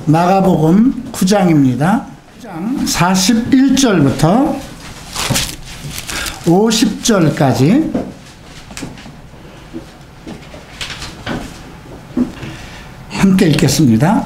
마가복음 9장입니다. 9장 41절부터 50절까지 함께 읽겠습니다.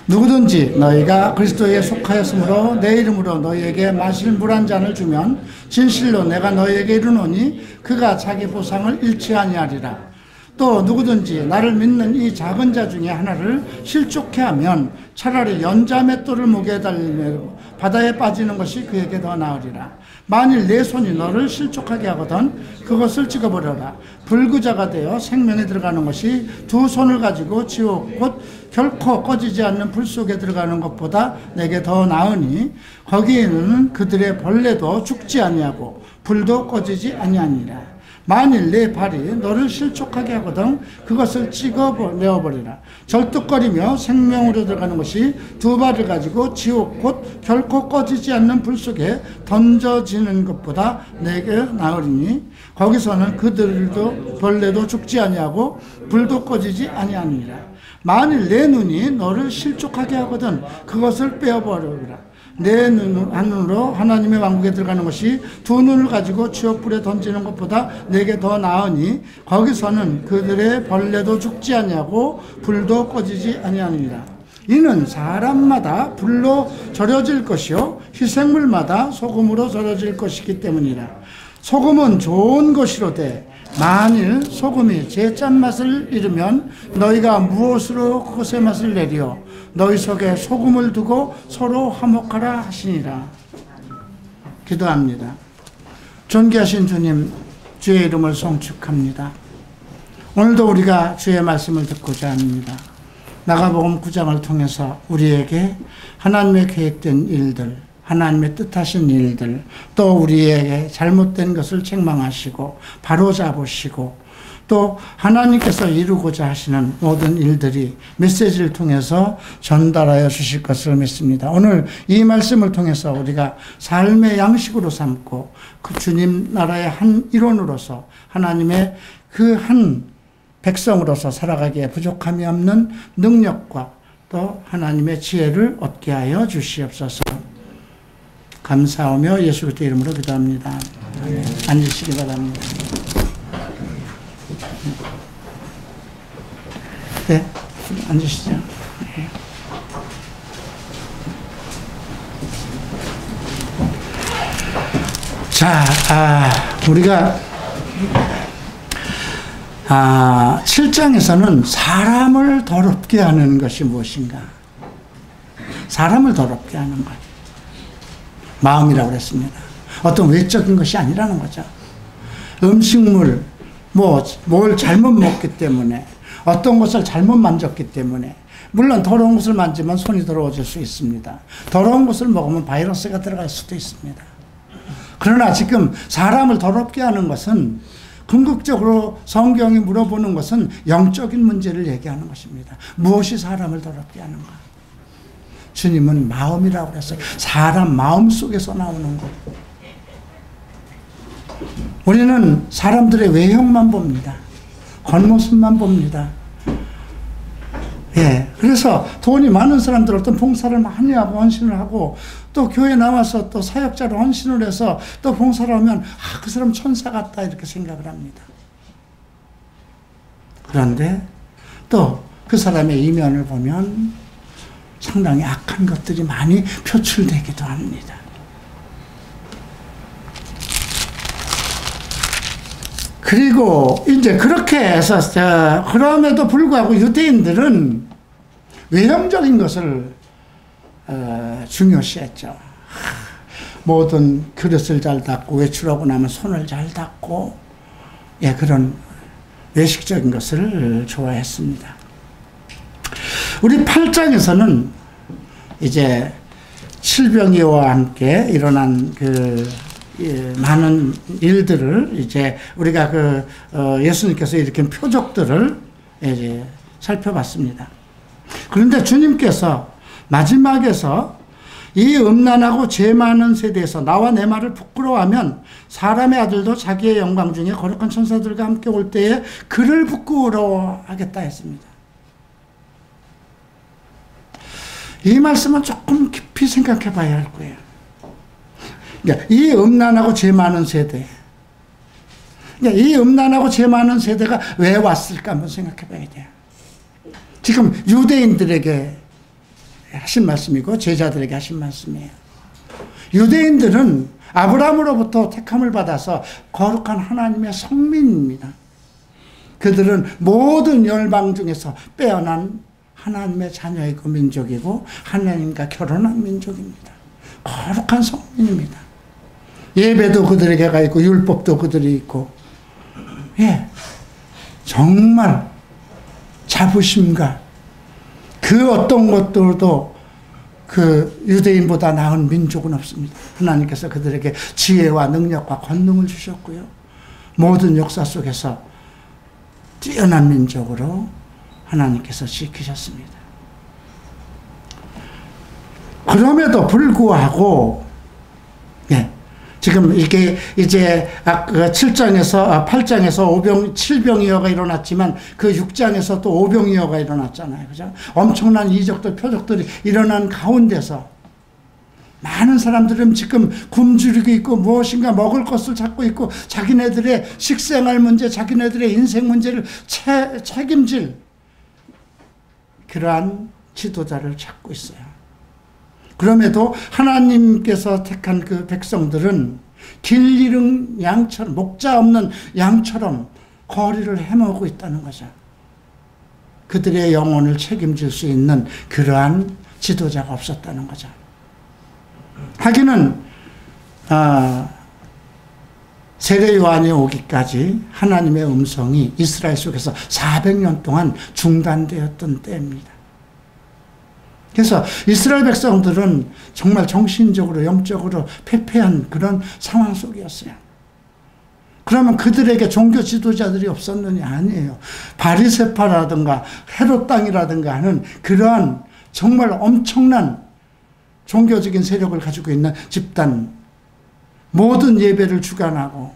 누구든지 너희가 그리스도에 속하였으므로 내 이름으로 너희에게 마실 물 한 잔을 주면 진실로 내가 너희에게 이르노니 그가 자기 보상을 잃지 아니하리라. 또 누구든지 나를 믿는 이 작은 자 중에 하나를 실족해 하면 차라리 연자 맷돌을 목에 달리며 바다에 빠지는 것이 그에게 더 나으리라. 만일 내 손이 너를 실족하게 하거든 그것을 찍어버려라. 불구자가 되어 생명에 들어가는 것이 두 손을 가지고 지옥 곧 결코 꺼지지 않는 불 속에 들어가는 것보다 내게 더 나으니 거기에는 그들의 벌레도 죽지 아니하고 불도 꺼지지 아니하니라. 만일 내 발이 너를 실족하게 하거든 그것을 찍어내어버리라. 절뚝거리며 생명으로 들어가는 것이 두 발을 가지고 지옥 곧 결코 꺼지지 않는 불 속에 던져지는 것보다 내게 나으리니 거기서는 그들도 벌레도 죽지 아니하고 불도 꺼지지 아니하니라. 만일 내 눈이 너를 실족하게 하거든 그것을 빼어버리라. 내 눈으로 하나님의 왕국에 들어가는 것이 두 눈을 가지고 지옥불에 던지는 것보다 내게 더 나으니 거기서는 그들의 벌레도 죽지 아니하고 불도 꺼지지 아니하니라. 이는 사람마다 불로 절여질 것이요 희생물마다 소금으로 절여질 것이기 때문이라. 소금은 좋은 것이로되 만일 소금이 제 짠맛을 잃으면 너희가 무엇으로 그것의 맛을 내리요 너희 속에 소금을 두고 서로 화목하라 하시니라. 기도합니다. 존귀하신 주님, 주의 이름을 송축합니다. 오늘도 우리가 주의 말씀을 듣고자 합니다. 마가복음 9장을 통해서 우리에게 하나님의 계획된 일들, 하나님의 뜻하신 일들, 또 우리에게 잘못된 것을 책망하시고 바로잡으시고 또 하나님께서 이루고자 하시는 모든 일들이 메시지를 통해서 전달하여 주실 것을 믿습니다. 오늘 이 말씀을 통해서 우리가 삶의 양식으로 삼고 그 주님 나라의 한 일원으로서 하나님의 그 한 백성으로서 살아가기에 부족함이 없는 능력과 또 하나님의 지혜를 얻게 하여 주시옵소서. 감사하며 예수 그리스도의 이름으로 기도합니다. 아멘. 앉으시기 바랍니다. 네, 앉으시죠. 네. 자, 우리가 7장에서는 사람을 더럽게 하는 것이 무엇인가? 사람을 더럽게 하는 것. 마음이라고 그랬습니다. 어떤 외적인 것이 아니라는 거죠. 음식물, 뭘 잘못 먹기 때문에, 어떤 것을 잘못 만졌기 때문에, 물론 더러운 것을 만지면 손이 더러워질 수 있습니다. 더러운 것을 먹으면 바이러스가 들어갈 수도 있습니다. 그러나 지금 사람을 더럽게 하는 것은 궁극적으로 성경이 물어보는 것은 영적인 문제를 얘기하는 것입니다. 무엇이 사람을 더럽게 하는가? 주님은 마음이라고 그랬어요. 사람 마음 속에서 나오는 것. 우리는 사람들의 외형만 봅니다. 겉모습만 봅니다. 예. 그래서 돈이 많은 사람들 어떤 봉사를 많이 하고 헌신을 하고 또 교회 나와서 또 사역자로 헌신을 해서 또 봉사를 하면 그 사람 천사 같다 이렇게 생각을 합니다. 그런데 또 그 사람의 이면을 보면 상당히 악한 것들이 많이 표출되기도 합니다. 그리고 이제 그렇게 해서 그럼에도 불구하고 유대인들은 외형적인 것을 중요시했죠. 모든 그릇을 잘 닦고 외출하고 나면 손을 잘 닦고 그런 외식적인 것을 좋아했습니다. 우리 8장에서는 이제 칠병이와 함께 일어난 많은 일들을 이제 우리가 예수님께서 일으킨 표적들을 이제 살펴봤습니다. 그런데 주님께서 마지막에서 이 음란하고 죄 많은 세대에서 나와 내 말을 부끄러워하면 사람의 아들도 자기의 영광 중에 거룩한 천사들과 함께 올 때에 그를 부끄러워하겠다 했습니다. 이 말씀은 조금 깊이 생각해 봐야 할 거예요. 그러니까 이 음란하고 죄 많은 세대, 그러니까 이 음란하고 죄 많은 세대가 왜 왔을까 한번 생각해 봐야 돼요. 지금 유대인들에게 하신 말씀이고 제자들에게 하신 말씀이에요. 유대인들은 아브라함으로부터 택함을 받아서 거룩한 하나님의 성민입니다. 그들은 모든 열방 중에서 빼어난 하나님의 자녀이고 민족이고 하나님과 결혼한 민족입니다. 거룩한 성민입니다. 예배도 그들에게가 있고 율법도 그들이 있고, 예, 정말 자부심과 그 어떤 것들도 그 유대인보다 나은 민족은 없습니다. 하나님께서 그들에게 지혜와 능력과 권능을 주셨고요. 모든 역사 속에서 뛰어난 민족으로 하나님께서 지키셨습니다. 그럼에도 불구하고, 예, 지금 이게 이제 7장에서 8장에서 7병이어가 일어났지만 그 6장에서 또 5병이어가 일어났잖아요. 그죠? 엄청난 이적들, 표적들이 일어난 가운데서 많은 사람들은 지금 굶주리고 있고 무엇인가 먹을 것을 찾고 있고 자기네들의 식생활 문제, 자기네들의 인생 문제를 책임질 그러한 지도자를 찾고 있어요. 그럼에도 하나님께서 택한 그 백성들은 길 잃은 양처럼, 목자 없는 양처럼 거리를 헤매고 있다는 거죠. 그들의 영혼을 책임질 수 있는 그러한 지도자가 없었다는 거죠. 하기는 세례 요한이 오기까지 하나님의 음성이 이스라엘 속에서 400년 동안 중단되었던 때입니다. 그래서 이스라엘 백성들은 정말 정신적으로 영적으로 패패한 그런 상황 속이었어요. 그러면 그들에게 종교 지도자들이 없었느냐? 아니에요. 바리새파라든가 헤롯 땅이라든가 하는 그러한 정말 엄청난 종교적인 세력을 가지고 있는 집단, 모든 예배를 주관하고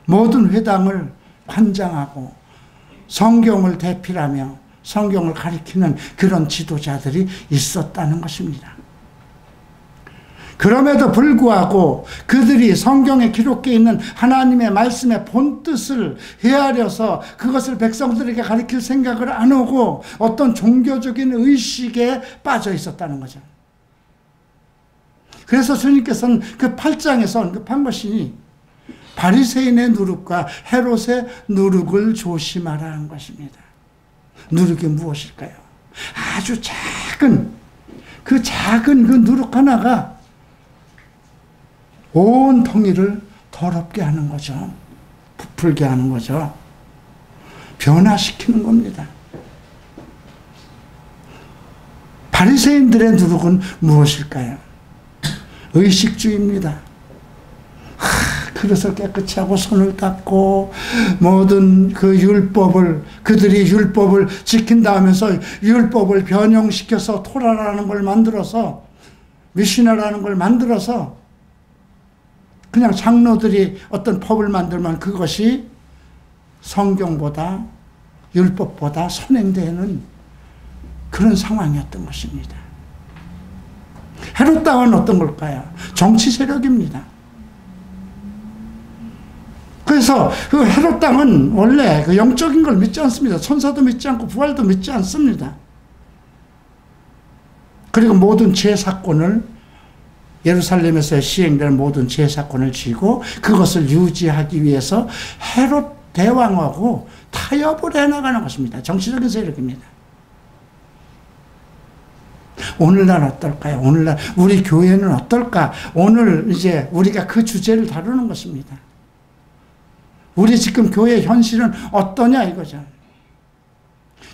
모든 회당을 관장하고 성경을 대필하며 성경을 가리키는 그런 지도자들이 있었다는 것입니다. 그럼에도 불구하고 그들이 성경에 기록되어 있는 하나님의 말씀의 본뜻을 헤아려서 그것을 백성들에게 가리킬 생각을 안 하고 어떤 종교적인 의식에 빠져 있었다는 거죠. 그래서 주님께서는 그 8장에서 언급한 것이 바리새인의 누룩과 헤롯의 누룩을 조심하라 한 것입니다. 누룩이 무엇일까요? 아주 작은 그 누룩 하나가 온 통일을 더럽게 하는 거죠. 부풀게 하는 거죠. 변화시키는 겁니다. 바리새인들의 누룩은 무엇일까요? 의식주의입니다. 그릇을 깨끗이 하고 손을 닦고 모든 그 그들이 율법을 지킨다 하면서 율법을 변형시켜서 토라라는 걸 만들어서 미시나라는 걸 만들어서 그냥 장로들이 어떤 법을 만들면 그것이 성경보다 율법보다 선행되는 그런 상황이었던 것입니다. 헤롯 땅은 어떤 걸까요? 정치 세력입니다. 그래서 그 헤롯 땅은 원래 그 영적인 걸 믿지 않습니다. 천사도 믿지 않고 부활도 믿지 않습니다. 그리고 모든 제사권을 예루살렘에서 시행되는 모든 제사권을 쥐고 그것을 유지하기 위해서 헤롯 대왕하고 타협을 해나가는 것입니다. 정치적인 세력입니다. 오늘날 어떨까요? 오늘날 우리 교회는 어떨까? 오늘 이제 우리가 그 주제를 다루는 것입니다. 우리 지금 교회 현실은 어떠냐 이거죠.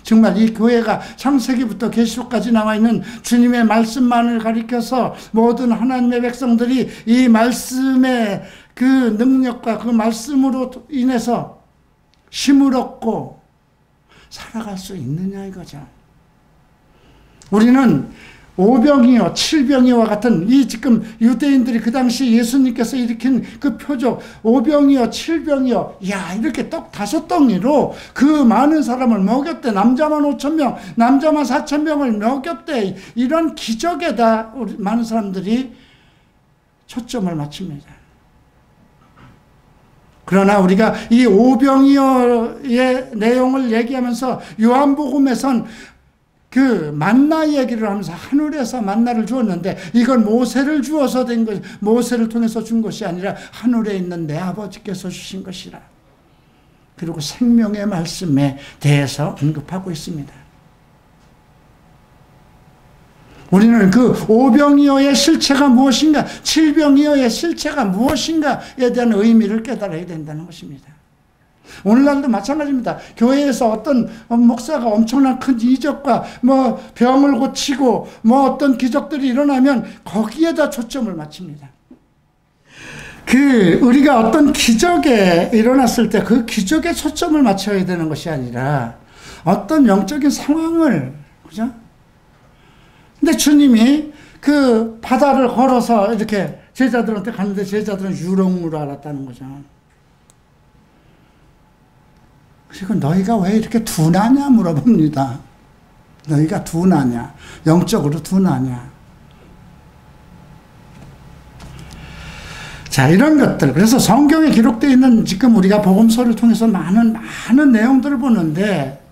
정말 이 교회가 창세기부터 계시록까지 나와 있는 주님의 말씀만을 가리켜서 모든 하나님의 백성들이 이 말씀의 그 능력과 그 말씀으로 인해서 힘을 얻고 살아갈 수 있느냐 이거죠. 우리는 오병이어, 칠병이와 같은 이 지금 유대인들이 그 당시 예수님께서 일으킨 그 표적, 오병이어, 칠병이어, 야, 이렇게 떡 5덩이로 그 많은 사람을 먹였대. 남자만 5,000명, 남자만 4,000명을 먹였대. 이런 기적에다 우리 많은 사람들이 초점을 맞춥니다. 그러나 우리가 이 오병이어의 내용을 얘기하면서 요한복음에선 그 만나 얘기를 하면서 하늘에서 만나를 주었는데 이건 모세를 주어서 된 것, 모세를 통해서 준 것이 아니라 하늘에 있는 내 아버지께서 주신 것이라. 그리고 생명의 말씀에 대해서 언급하고 있습니다. 우리는 그 오병이어의 실체가 무엇인가, 칠병이어의 실체가 무엇인가에 대한 의미를 깨달아야 된다는 것입니다. 오늘날도 마찬가지입니다. 교회에서 어떤 목사가 엄청난 큰 이적과 뭐 병을 고치고 뭐 어떤 기적들이 일어나면 거기에다 초점을 맞춥니다. 우리가 어떤 기적에 일어났을 때 그 기적에 초점을 맞춰야 되는 것이 아니라 어떤 영적인 상황을, 그죠? 근데 주님이 그 바다를 걸어서 이렇게 제자들한테 갔는데 제자들은 유령으로 알았다는 거죠. 그리고 너희가 왜 이렇게 둔하냐 물어봅니다. 너희가 둔하냐? 영적으로 둔하냐? 자, 이런 것들. 그래서 성경에 기록되어 있는 지금 우리가 복음서를 통해서 많은 내용들을 보는데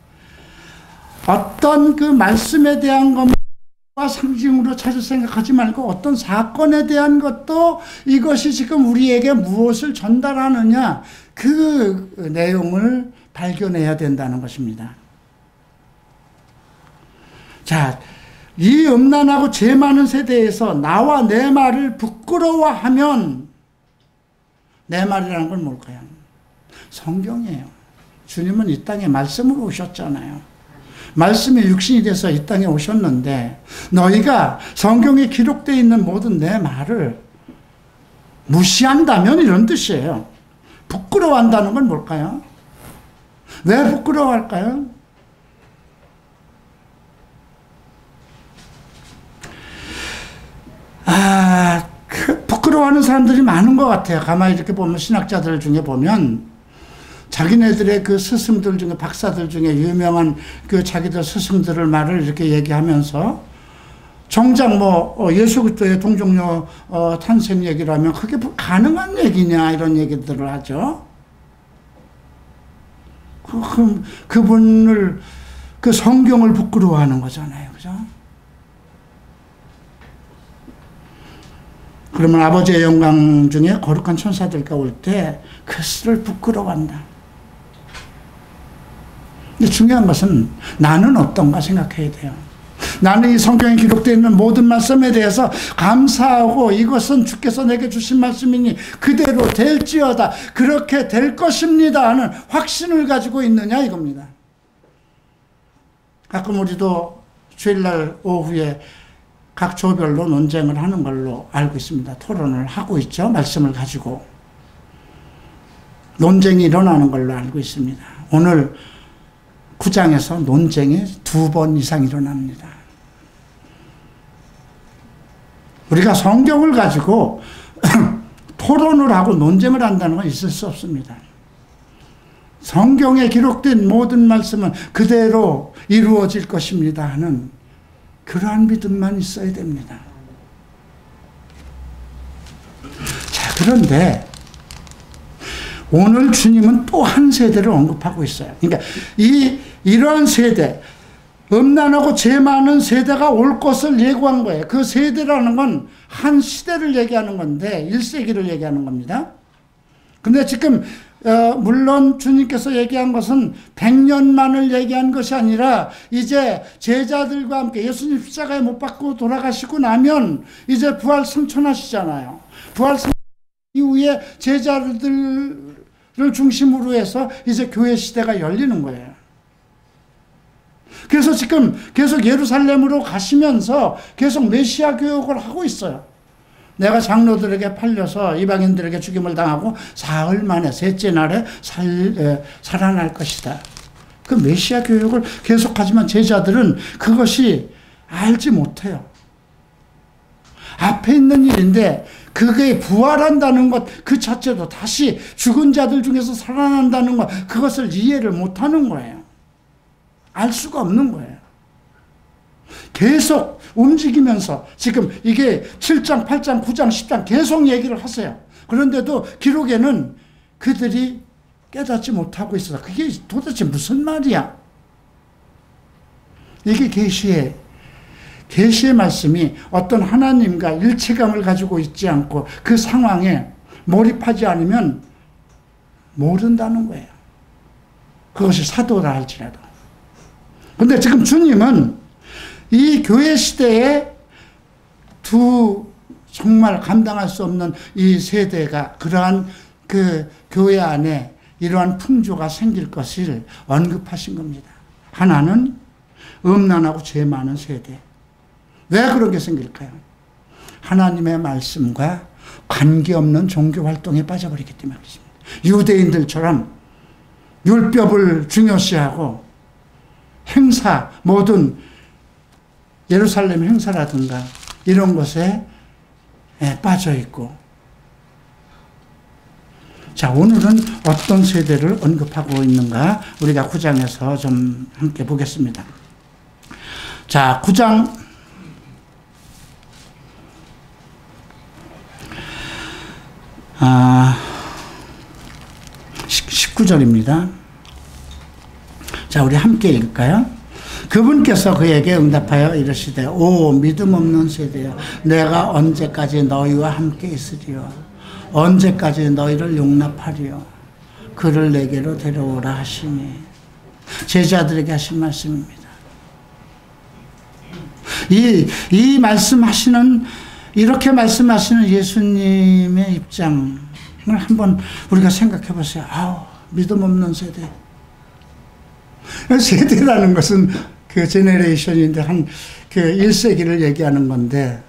어떤 그 말씀에 대한 것과 상징으로 찾을 생각하지 말고 어떤 사건에 대한 것도 이것이 지금 우리에게 무엇을 전달하느냐 그 내용을 발견해야 된다는 것입니다. 자, 이 음란하고 죄 많은 세대에서 나와 내 말을 부끄러워하면 내 말이라는 건 뭘까요? 성경이에요. 주님은 이 땅에 말씀으로 오셨잖아요. 말씀이 육신이 돼서 이 땅에 오셨는데 너희가 성경에 기록되어 있는 모든 내 말을 무시한다면 이런 뜻이에요. 부끄러워한다는 건 뭘까요? 왜 부끄러워할까요? 부끄러워하는 사람들이 많은 것 같아요. 가만히 이렇게 보면 신학자들 중에 보면 자기네들의 그 스승들 중에 박사들 중에 유명한 그 자기들 스승들을 말을 이렇게 얘기하면서 정작 예수 그리스도의 동정녀 탄생 얘기를 하면 그게 가능한 얘기냐 이런 얘기들을 하죠. 그분을 그 성경을 부끄러워하는 거잖아요. 그죠? 그러면 아버지의 영광 중에 거룩한 천사들과 올 때 그것을 부끄러워한다. 근데 중요한 것은 나는 어떤가 생각해야 돼요. 나는 이 성경에 기록되어 있는 모든 말씀에 대해서 감사하고 이것은 주께서 내게 주신 말씀이니 그대로 될지어다. 그렇게 될 것입니다 하는 확신을 가지고 있느냐 이겁니다. 가끔 우리도 주일날 오후에 각 조별로 논쟁을 하는 걸로 알고 있습니다. 토론을 하고 있죠. 말씀을 가지고. 논쟁이 일어나는 걸로 알고 있습니다. 오늘 9장에서 논쟁이 2번 이상 일어납니다. 우리가 성경을 가지고 토론을 하고 논쟁을 한다는 건 있을 수 없습니다. 성경에 기록된 모든 말씀은 그대로 이루어질 것입니다 하는 그러한 믿음만 있어야 됩니다. 자, 그런데 오늘 주님은 또 한 세대를 언급하고 있어요. 그러니까 이러한 세대, 음란하고 죄 많은 세대가 올 것을 예고한 거예요. 그 세대라는 건 한 시대를 얘기하는 건데 1세기를 얘기하는 겁니다. 근데 지금 물론 주님께서 얘기한 것은 100년만을 얘기한 것이 아니라 이제 제자들과 함께 예수님 십자가에 못 박고 돌아가시고 나면 이제 부활 승천하시잖아요. 부활 승천 이후에 제자들을 중심으로 해서 이제 교회 시대가 열리는 거예요. 그래서 지금 계속 예루살렘으로 가시면서 계속 메시아 교육을 하고 있어요. 내가 장로들에게 팔려서 이방인들에게 죽임을 당하고 사흘 만에 셋째 날에 살아날 것이다. 그 메시아 교육을 계속하지만 제자들은 그것이 알지 못해요. 앞에 있는 일인데 그게 부활한다는 것 그 자체도 다시 죽은 자들 중에서 살아난다는 것 그것을 이해를 못하는 거예요. 알 수가 없는 거예요. 계속 움직이면서 지금 이게 7장, 8장, 9장, 10장 계속 얘기를 하세요. 그런데도 기록에는 그들이 깨닫지 못하고 있어서 그게 도대체 무슨 말이야? 이게 계시의 말씀이 어떤 하나님과 일체감을 가지고 있지 않고 그 상황에 몰입하지 않으면 모른다는 거예요. 그것이 사도라 할지라도. 근데 지금 주님은 이 교회 시대에 두 정말 감당할 수 없는 이 세대가 그러한 그 교회 안에 이러한 풍조가 생길 것을 언급하신 겁니다. 하나는 음란하고 죄 많은 세대. 왜 그런 게 생길까요? 하나님의 말씀과 관계없는 종교 활동에 빠져버리기 때문에 그렇습니다. 유대인들처럼 율법을 중요시하고 행사, 모든 예루살렘 행사라든가 이런 것에 빠져있고. 자, 오늘은 어떤 세대를 언급하고 있는가 우리가 9장에서 좀 함께 보겠습니다. 자, 9장 19절입니다. 자, 우리 함께 읽을까요? 그분께서 그에게 응답하여 이르시되 오 믿음 없는 세대여 내가 언제까지 너희와 함께 있으리요 언제까지 너희를 용납하리요 그를 내게로 데려오라 하시니. 제자들에게 하신 말씀입니다. 이 말씀하시는 이렇게 말씀하시는 예수님의 입장을 한번 우리가 생각해 보세요. 아우, 믿음 없는 세대. 세대라는 것은 그 제네레이션인데 한 그 1세기를 얘기하는 건데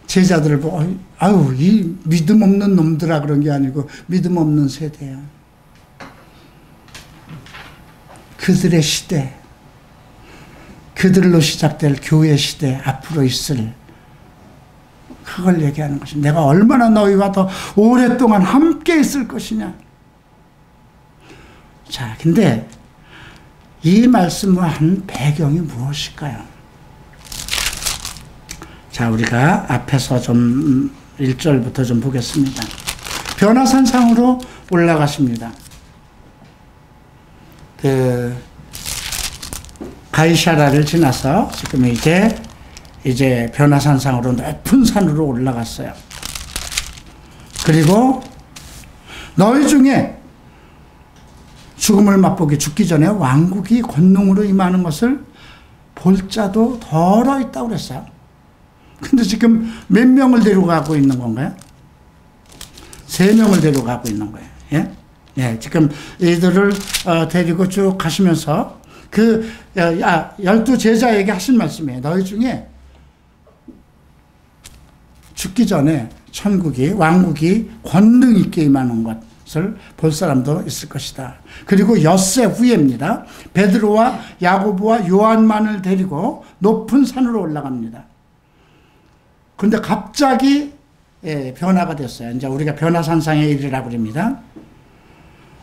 제자들을 보고 아유, 이 믿음 없는 놈들아 그런 게 아니고 믿음 없는 세대야. 그들의 시대, 그들로 시작될 교회 시대 앞으로 있을 그걸 얘기하는 것입니다. 내가 얼마나 너희와 더 오랫동안 함께 있을 것이냐. 자, 근데 이 말씀을 한 배경이 무엇일까요? 자, 우리가 앞에서 좀 1절부터 좀 보겠습니다. 변화산상으로 올라가십니다. 그 가이사라를 지나서 지금 이제 변화산상으로 높은 산으로 올라갔어요. 그리고 너희 중에 죽음을 맛보기 죽기 전에 왕국이 권능으로 임하는 것을 볼 자도 덜어 있다고 그랬어요. 근데 지금 몇 명을 데려가고 있는 건가요? 3명을 데려가고 있는 거예요. 예? 예, 지금 이들을 데리고 쭉 가시면서 그 12제자에게 하신 말씀이에요. 너희 중에 죽기 전에 천국이 왕국이 권능 있게 임하는 것을 볼 사람도 있을 것이다. 그리고 엿새 후에입니다. 베드로와 야고보와 요한만을 데리고 높은 산으로 올라갑니다. 그런데 갑자기 변화가 됐어요. 이제 우리가 변화산상에 이르라고 그럽니다.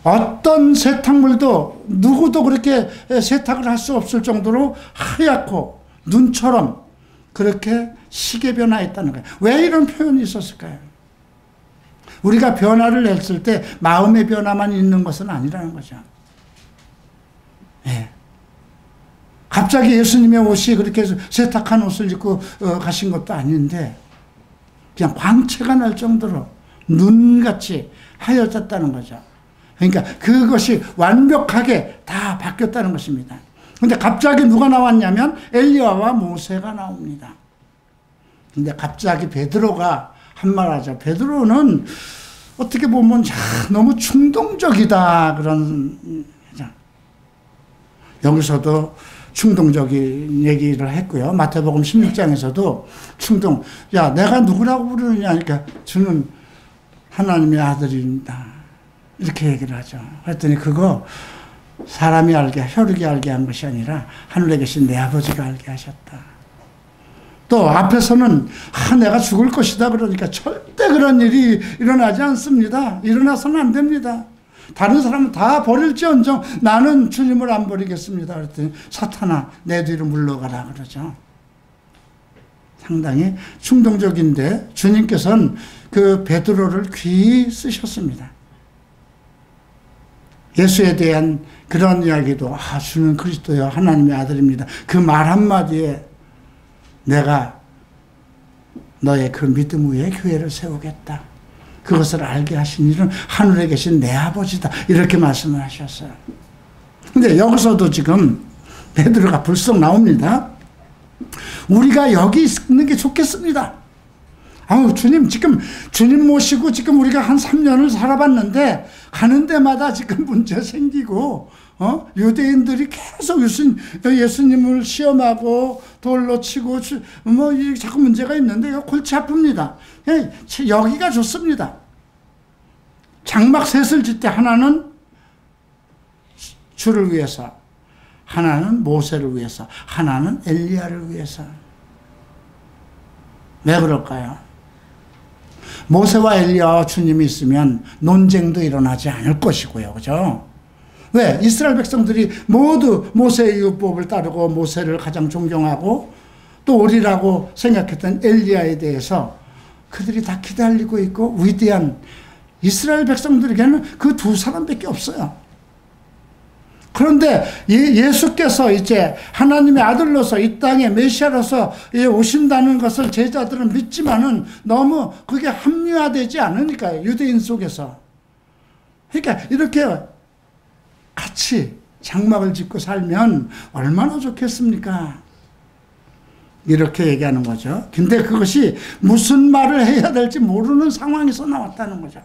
어떤 세탁물도 누구도 그렇게 세탁을 할 수 없을 정도로 하얗고 눈처럼 그렇게 시계 변화했다는 거예요. 왜 이런 표현이 있었을까요? 우리가 변화를 했을 때 마음의 변화만 있는 것은 아니라는 거죠. 예. 갑자기 예수님의 옷이 그렇게 세탁한 옷을 입고 가신 것도 아닌데 그냥 광채가 날 정도로 눈같이 하얘졌다는 거죠. 그러니까 그것이 완벽하게 다 바뀌었다는 것입니다. 근데 갑자기 누가 나왔냐면 엘리야와 모세가 나옵니다. 근데 갑자기 베드로가 한 말 하죠. 베드로는 어떻게 보면 너무 충동적이다. 그런, 여기서도 충동적인 얘기를 했고요. 마태복음 16장에서도 야, 내가 누구라고 부르느냐 하니까 저는 하나님의 아들입니다. 이렇게 얘기를 하죠. 그랬더니 그거 혈육이 알게 한 것이 아니라 하늘에 계신 내 아버지가 알게 하셨다. 또 앞에서는 내가 죽을 것이다 그러니까 절대 그런 일이 일어나지 않습니다. 일어나서는 안 됩니다. 다른 사람은 다 버릴지언정 나는 주님을 안 버리겠습니다. 그랬더니 사탄아 내 뒤로 물러가라 그러죠. 상당히 충동적인데 주님께서는 그 베드로를 귀히 쓰셨습니다. 예수에 대한 그런 이야기도 주는 그리스도여 하나님의 아들입니다. 그 말 한마디에 내가 너의 그 믿음 위에 교회를 세우겠다. 그것을 알게 하신 이는 하늘에 계신 내 아버지다. 이렇게 말씀을 하셨어요. 근데 여기서도 지금 베드로가 불쑥 나옵니다. 우리가 여기 있는 게 좋겠습니다. 주님, 지금 주님 모시고 지금 우리가 한 3년을 살아봤는데 가는 데마다 지금 문제 생기고 유대인들이 계속 예수님을 시험하고 돌로 치고 자꾸 문제가 있는데 골치 아픕니다. 여기가 좋습니다. 장막 셋을 짓되 하나는 주를 위해서, 하나는 모세를 위해서, 하나는 엘리야를 위해서. 왜 그럴까요? 모세와 엘리야와 주님이 있으면 논쟁도 일어나지 않을 것이고요. 그죠? 왜? 이스라엘 백성들이 모두 모세의 율법을 따르고 모세를 가장 존경하고 또 옳으라고 생각했던 엘리야에 대해서 그들이 다 기다리고 있고 위대한 이스라엘 백성들에게는 그 두 사람밖에 없어요. 그런데 예수께서 이제 하나님의 아들로서 이 땅에 메시아로서 오신다는 것을 제자들은 믿지만은 너무 그게 합리화되지 않으니까요. 유대인 속에서. 그러니까 이렇게 같이 장막을 짓고 살면 얼마나 좋겠습니까? 이렇게 얘기하는 거죠. 근데 그것이 무슨 말을 해야 될지 모르는 상황에서 나왔다는 거죠.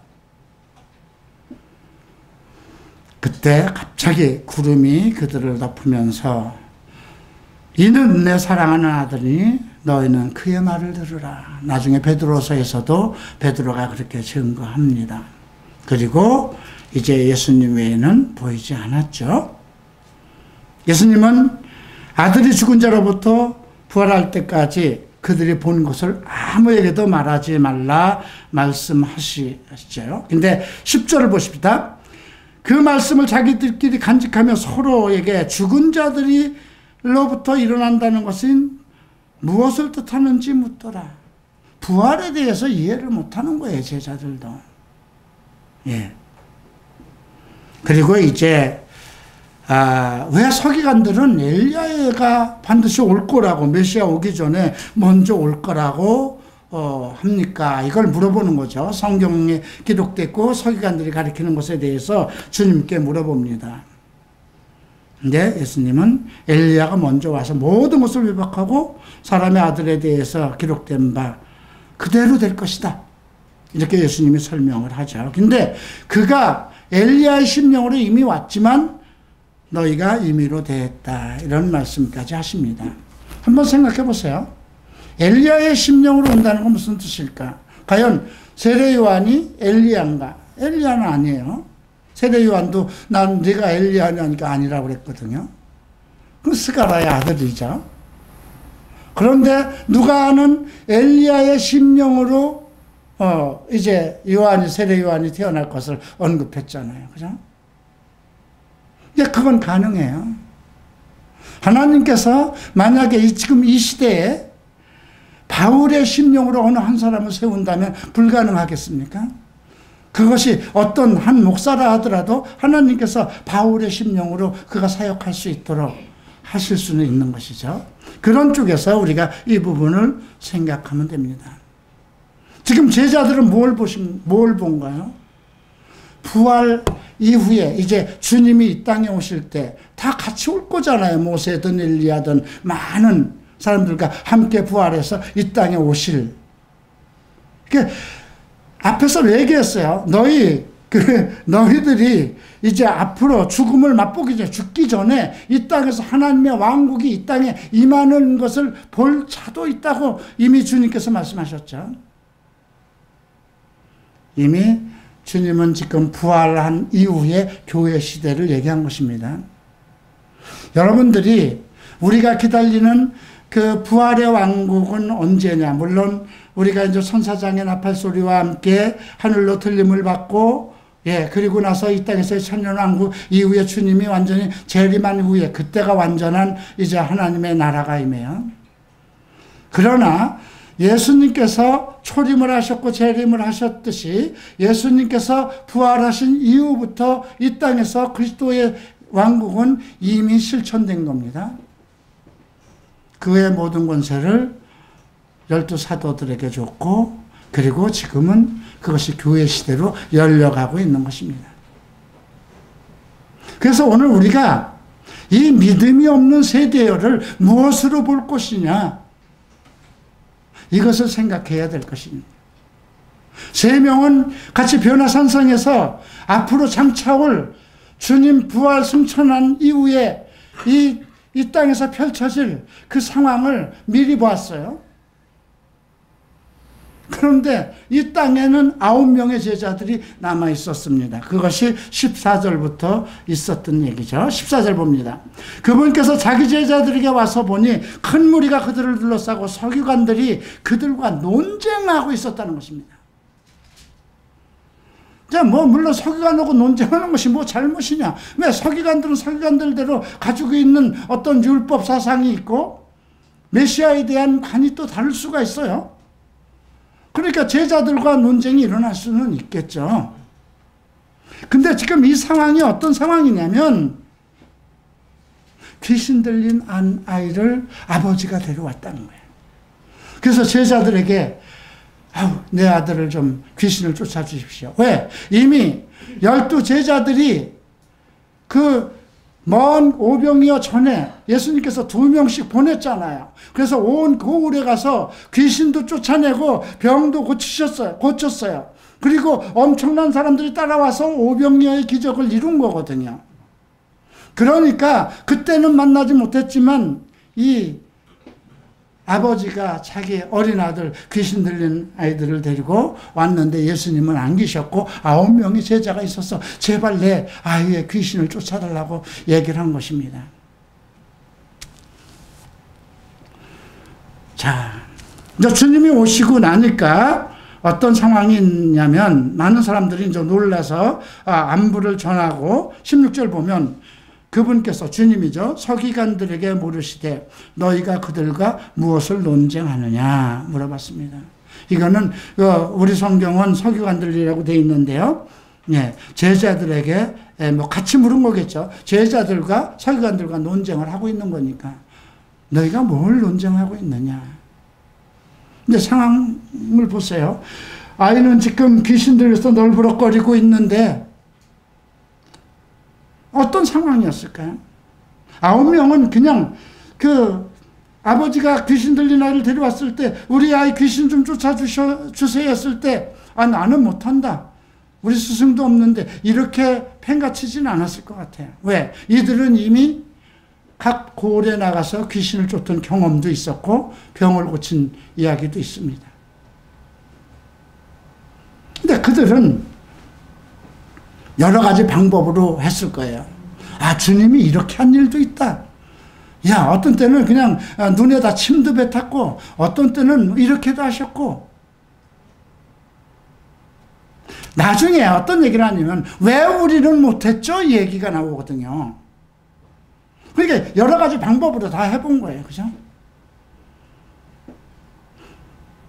그때 갑자기 구름이 그들을 덮으면서 이는 내 사랑하는 아들이니 너희는 그의 말을 들으라. 나중에 베드로서에서도 베드로가 그렇게 증거합니다. 그리고 이제 예수님 외에는 보이지 않았죠. 예수님은 아들이 죽은 자로부터 부활할 때까지 그들이 본 것을 아무에게도 말하지 말라 말씀하시죠. 근데 10절을 보십시다. 그 말씀을 자기들끼리 간직하며 서로에게 죽은 자들로부터 일어난다는 것은 무엇을 뜻하는지 묻더라. 부활에 대해서 이해를 못하는 거예요, 제자들도. 예. 그리고 이제 왜 서기관들은 엘리야가 반드시 올 거라고, 메시아 오기 전에 먼저 올 거라고 합니까? 이걸 물어보는 거죠. 성경에 기록됐고 서기관들이 가리키는 것에 대해서 주님께 물어봅니다. 근데 예수님은 엘리야가 먼저 와서 모든 것을 위박하고 사람의 아들에 대해서 기록된 바 그대로 될 것이다. 이렇게 예수님이 설명을 하죠. 근데 그가 엘리야의 심령으로 이미 왔지만 너희가 임의로 대했다. 이런 말씀까지 하십니다. 한번 생각해 보세요. 엘리야의 심령으로 온다는 건 무슨 뜻일까? 과연 세례 요한이 엘리야인가? 엘리야는 아니에요. 세례 요한도 난 네가 엘리야냐니까 아니라고 그랬거든요. 그 스가랴의 아들이죠. 그런데 누가 아는 엘리야의 심령으로 이제 세례 요한이 태어날 것을 언급했잖아요. 그죠? 그건 가능해요. 하나님께서 만약에 지금 이 시대에 바울의 심령으로 어느 한 사람을 세운다면 불가능하겠습니까? 그것이 어떤 한 목사라 하더라도 하나님께서 바울의 심령으로 그가 사역할 수 있도록 하실 수는 있는 것이죠. 그런 쪽에서 우리가 이 부분을 생각하면 됩니다. 지금 제자들은 뭘 본가요? 부활 이후에 이제 주님이 이 땅에 오실 때 다 같이 올 거잖아요. 모세든 엘리야든 많은 사람들과 함께 부활해서 이 땅에 오실. 앞에서 얘기했어요. 너희들이 이제 앞으로 죽음을 맛보기 전에, 죽기 전에 이 땅에서 하나님의 왕국이 이 땅에 임하는 것을 볼 차도 있다고 이미 주님께서 말씀하셨죠. 이미 주님은 지금 부활한 이후에 교회 시대를 얘기한 것입니다. 여러분들이 우리가 기다리는 그 부활의 왕국은 언제냐? 물론 우리가 이제 천사장의 나팔 소리와 함께 하늘로 들림을 받고, 그리고 나서 이 땅에서의 천년왕국 이후에 주님이 완전히 재림한 후에 그때가 완전한 이제 하나님의 나라가 임해요. 그러나 예수님께서 초림을 하셨고 재림을 하셨듯이 예수님께서 부활하신 이후부터 이 땅에서 그리스도의 왕국은 이미 실천된 겁니다. 그의 모든 권세를 12사도들에게 줬고, 그리고 지금은 그것이 교회 시대로 열려가고 있는 것입니다. 그래서 오늘 우리가 이 믿음이 없는 세대를 무엇으로 볼 것이냐, 이것을 생각해야 될 것입니다. 세 명은 같이 변화산성에서 앞으로 장차올 주님 부활 승천한 이후에 이 땅에서 펼쳐질 그 상황을 미리 보았어요. 그런데 이 땅에는 9명의 제자들이 남아 있었습니다. 그것이 14절부터 있었던 얘기죠. 14절 봅니다. 그분께서 자기 제자들에게 와서 보니 큰 무리가 그들을 둘러싸고 서기관들이 그들과 논쟁하고 있었다는 것입니다. 자, 물론 서기관하고 논쟁하는 것이 잘못이냐? 왜? 서기관들은 서기관들대로 가지고 있는 어떤 율법 사상이 있고 메시아에 대한 관이 또 다를 수가 있어요. 그러니까 제자들과 논쟁이 일어날 수는 있겠죠. 근데 지금 이 상황이 어떤 상황이냐면 귀신 들린 아이를 아버지가 데려왔다는 거예요. 그래서 제자들에게 내 아들을 좀 귀신을 쫓아주십시오. 왜? 이미 12제자들이 그 먼 오병이어 전에 예수님께서 2명씩 보냈잖아요. 그래서 온 고을에 가서 귀신도 쫓아내고 병도 고쳤어요. 그리고 엄청난 사람들이 따라와서 오병이어의 기적을 이룬 거거든요. 그러니까 그때는 만나지 못했지만 이 아버지가 자기 어린 아들, 귀신 들린 아이들을 데리고 왔는데 예수님은 안 계셨고 9명의 제자가 있어서 제발 내 아이의 귀신을 쫓아달라고 얘기를 한 것입니다. 자, 이제 주님이 오시고 나니까 어떤 상황이 있냐면 많은 사람들이 이제 놀라서 안부를 전하고 16절 보면 그분께서 주님이죠. 서기관들에게 물으시되 너희가 그들과 무엇을 논쟁하느냐 물어봤습니다. 이거는 우리 성경은 서기관들이라고 되어 있는데요. 제자들에게 같이 물은 거겠죠. 제자들과 서기관들과 논쟁을 하고 있는 거니까 너희가 뭘 논쟁하고 있느냐. 근데 상황을 보세요. 아이는 지금 귀신 들려서 널브럭거리고 있는데 어떤 상황이었을까요? 9명은 그냥 그 아버지가 귀신 들린 아이를 데려왔을 때 우리 아이 귀신 좀 쫓아주세요 했을 때 나는 못한다. 우리 스승도 없는데 이렇게 팽가치진 않았을 것 같아요. 왜? 이들은 이미 각 고을에 나가서 귀신을 쫓던 경험도 있었고 병을 고친 이야기도 있습니다. 근데 그들은 여러 가지 방법으로 했을 거예요. 주님이 이렇게 한 일도 있다. 어떤 때는 그냥 눈에다 침도 뱉었고, 어떤 때는 이렇게도 하셨고. 나중에 어떤 얘기를 하냐면, 왜 우리는 못했죠? 이 얘기가 나오거든요. 그러니까 여러 가지 방법으로 다 해본 거예요. 그죠?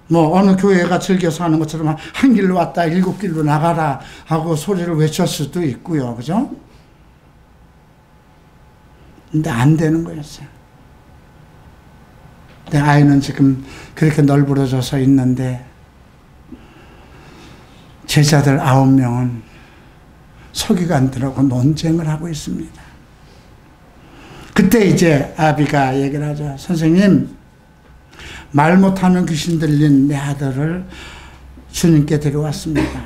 어느 교회가 즐겨서 하는 것처럼 한 길로 왔다 7길로 나가라 하고 소리를 외칠 수도 있고요. 그죠? 근데 안 되는 거였어요. 내 아이는 지금 그렇게 널브러져서 있는데 제자들 9명은 서기관들하고 논쟁을 하고 있습니다. 그때 이제 아비가 얘기를 하죠. 선생님, 말 못하는 귀신 들린 내 아들을 주님께 데려왔습니다.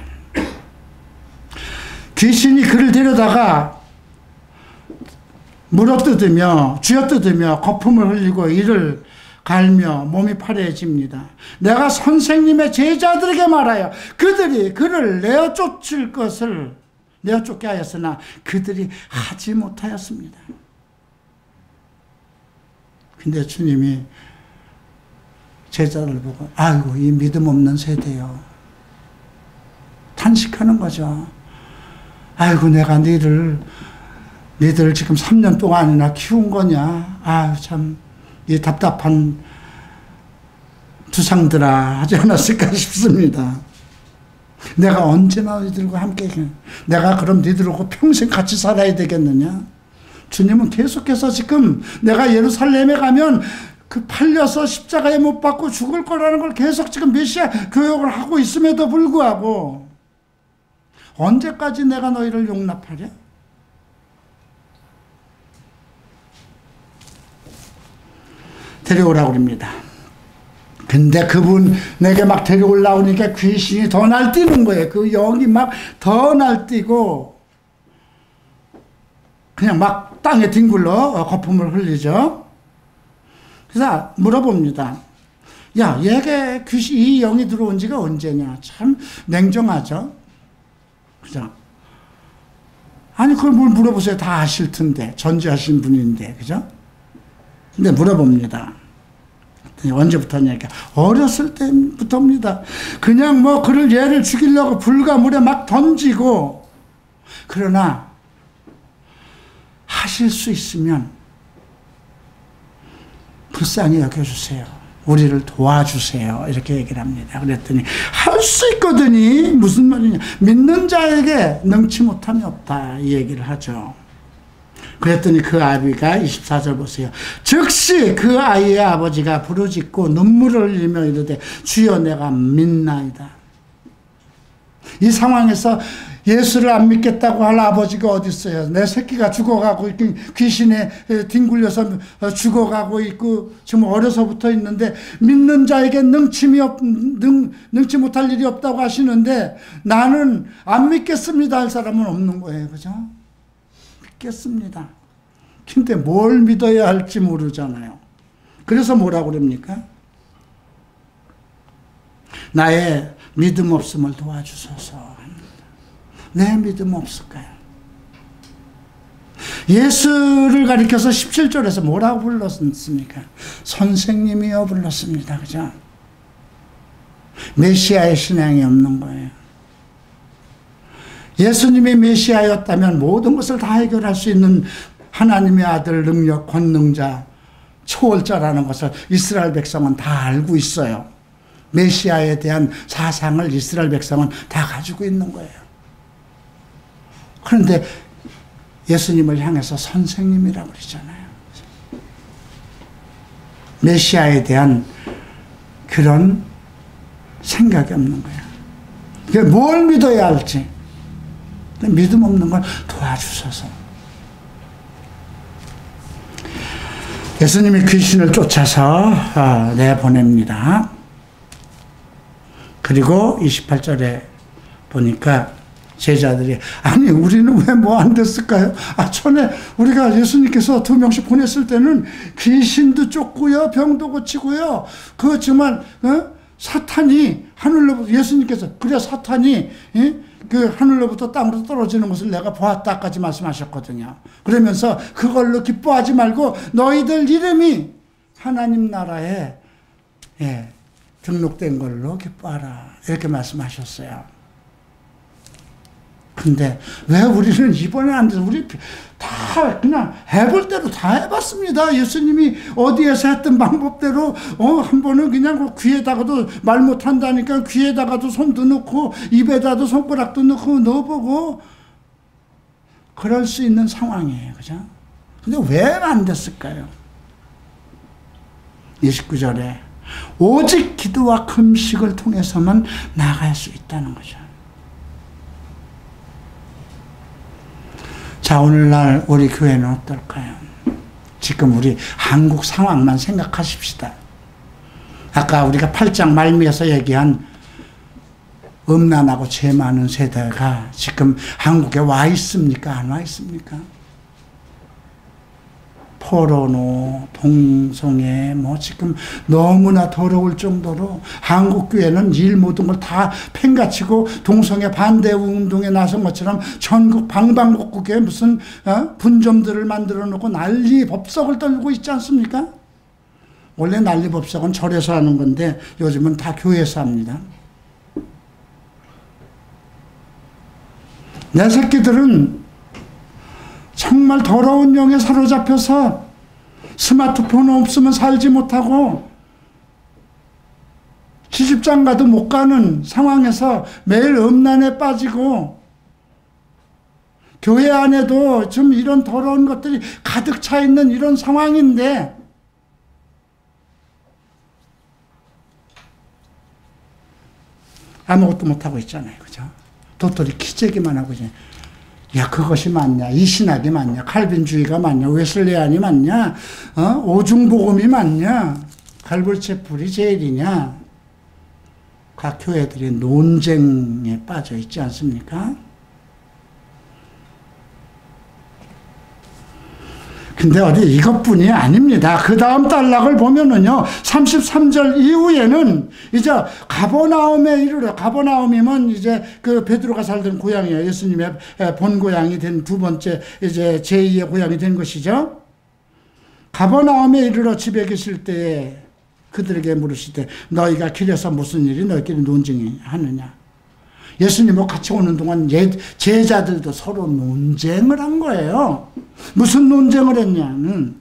귀신이 그를 데려다가 물어뜯으며 쥐어뜯으며 거품을 흘리고 이를 갈며 몸이 파래해집니다. 내가 선생님의 제자들에게 말하여 그들이 그를 내어쫓을 것을 내어쫓게 하였으나 그들이 하지 못하였습니다. 근데 주님이 제자들 보고 아이고 이 믿음 없는 세대요. 탄식하는 거죠. 아이고 내가 니들 지금 3년 동안이나 키운 거냐. 아유 참 이 답답한 두상들아 하지 않았을까 싶습니다. 내가 언제나 너희들과 함께 내가 그럼 너희들하고 평생 같이 살아야 되겠느냐. 주님은 계속해서 지금 내가 예루살렘에 가면 그 팔려서 십자가에 못 박고 죽을 거라는 걸 계속 지금 메시아 교육을 하고 있음에도 불구하고 언제까지 내가 너희를 용납하랴? 데려오라고 그럽니다. 근데 그분 내게 막 데려오려니까 귀신이 더 날뛰는 거예요. 그 영이 막 더 날뛰고 그냥 막 땅에 뒹굴러 거품을 흘리죠. 그래서 물어봅니다. 야, 얘게 귀신, 이 영이 들어온 지가 언제냐? 참 냉정하죠. 그죠? 아니, 그걸 뭘 물어보세요. 다 아실 텐데. 전지하신 분인데. 그죠? 근데 물어봅니다. 언제부터냐니까. 어렸을 때부터입니다. 그냥 뭐, 그를 얘를 죽이려고 불과 물에 막 던지고. 그러나, 하실 수 있으면, 불쌍히 여겨주세요. 우리를 도와주세요. 이렇게 얘기를 합니다. 그랬더니 할 수 있거든요. 무슨 말이냐. 믿는 자에게 능치 못함이 없다. 이 얘기를 하죠. 그랬더니 그 아비가 24절 보세요. 즉시 그 아이의 아버지가 부르짖고 눈물을 흘리며 이르되 주여 내가 믿나이다. 이 상황에서 예수를 안 믿겠다고 할 아버지가 어디 있어요? 내 새끼가 죽어가고 귀신에 뒹굴려서 죽어가고 있고 지금 어려서부터 있는데 믿는 자에게 능치 못할 일이 없다고 하시는데 나는 안 믿겠습니다 할 사람은 없는 거예요. 그죠? 믿겠습니다. 근데 뭘 믿어야 할지 모르잖아요. 그래서 뭐라고 그럽니까? 나의 믿음 없음을 도와주소서. 내 믿음 없을까요? 예수를 가리켜서 17절에서 뭐라고 불렀습니까? 선생님이여 불렀습니다. 그죠? 메시아의 신앙이 없는 거예요. 예수님이 메시아였다면 모든 것을 다 해결할 수 있는 하나님의 아들 능력, 권능자, 초월자라는 것을 이스라엘 백성은 다 알고 있어요. 메시아에 대한 사상을 이스라엘 백성은 다 가지고 있는 거예요. 그런데 예수님을 향해서 선생님이라고 그러잖아요. 메시아에 대한 그런 생각이 없는 거예요. 뭘 믿어야 할지. 믿음 없는 걸 도와주셔서. 예수님이 귀신을 쫓아서 내보냅니다. 그리고 28절에 보니까 제자들이 아니 우리는 왜 뭐 안 됐을까요? 전에 우리가 예수님께서 2명씩 보냈을 때는 귀신도 쫓고요, 병도 고치고요. 그 정말 사탄이 하늘로부터 예수님께서 그래 사탄이 그 하늘로부터 땅으로 떨어지는 것을 내가 보았다까지 말씀하셨거든요. 그러면서 그걸로 기뻐하지 말고 너희들 이름이 하나님 나라에 등록된 걸로 기뻐하라 이렇게 말씀하셨어요. 근데 왜 우리는 이번에 안 돼서 우리 다 그냥 해볼 대로 다 해봤습니다. 예수님이 어디에서 했던 방법대로 한 번은 그냥 귀에다가도 말 못한다니까 귀에다가도 손도 넣고 입에다도 손가락도 넣어보고 그럴 수 있는 상황이에요. 그죠? 근데 왜 안 됐을까요? 29절에 오직 기도와 금식을 통해서만 나갈 수 있다는 거죠. 자, 오늘날 우리 교회는 어떨까요? 지금 우리 한국 상황만 생각하십시다. 아까 우리가 8장 말미에서 얘기한 음란하고 죄 많은 세대가 지금 한국에 와 있습니까? 안 와 있습니까? 포르노, 동성애, 지금 너무나 더러울 정도로 한국 교회는 일 모든 걸 다 팽가치고 동성애 반대 운동에 나선 것처럼 전국 방방곡곡에 무슨 분점들을 만들어 놓고 난리 법석을 떨고 있지 않습니까? 원래 난리법석은 절에서 하는 건데 요즘은 다 교회에서 합니다. 내 새끼들은 정말 더러운 영에 사로잡혀서 스마트폰 없으면 살지 못하고 시집장가도 못 가는 상황에서 매일 음란에 빠지고 교회 안에도 좀 이런 더러운 것들이 가득 차 있는 이런 상황인데 아무것도 못하고 있잖아요. 그죠? 도토리 키재기만 하고 있잖아요. 야, 그것이 맞냐? 이 신학이 맞냐? 칼빈주의가 맞냐? 웨슬레안이 맞냐? 오중복음이 맞냐? 갈불체풀이 제일이냐? 각 교회들이 논쟁에 빠져 있지 않습니까? 근데 어디 이것뿐이 아닙니다. 그 다음 단락을 보면은요, 33절 이후에는 이제 가버나움에 이르러, 가버나움이면 이제 그 베드로가 살던 고향이에요. 예수님의 본 고향이 된 두 번째 이제 제2의 고향이 된 것이죠. 가버나움에 이르러 집에 계실 때에 그들에게 물으시되 너희가 길에서 무슨 일이 너희끼리 논쟁하느냐. 예수님과 같이 오는 동안 제자들도 서로 논쟁을 한 거예요. 무슨 논쟁을 했냐는,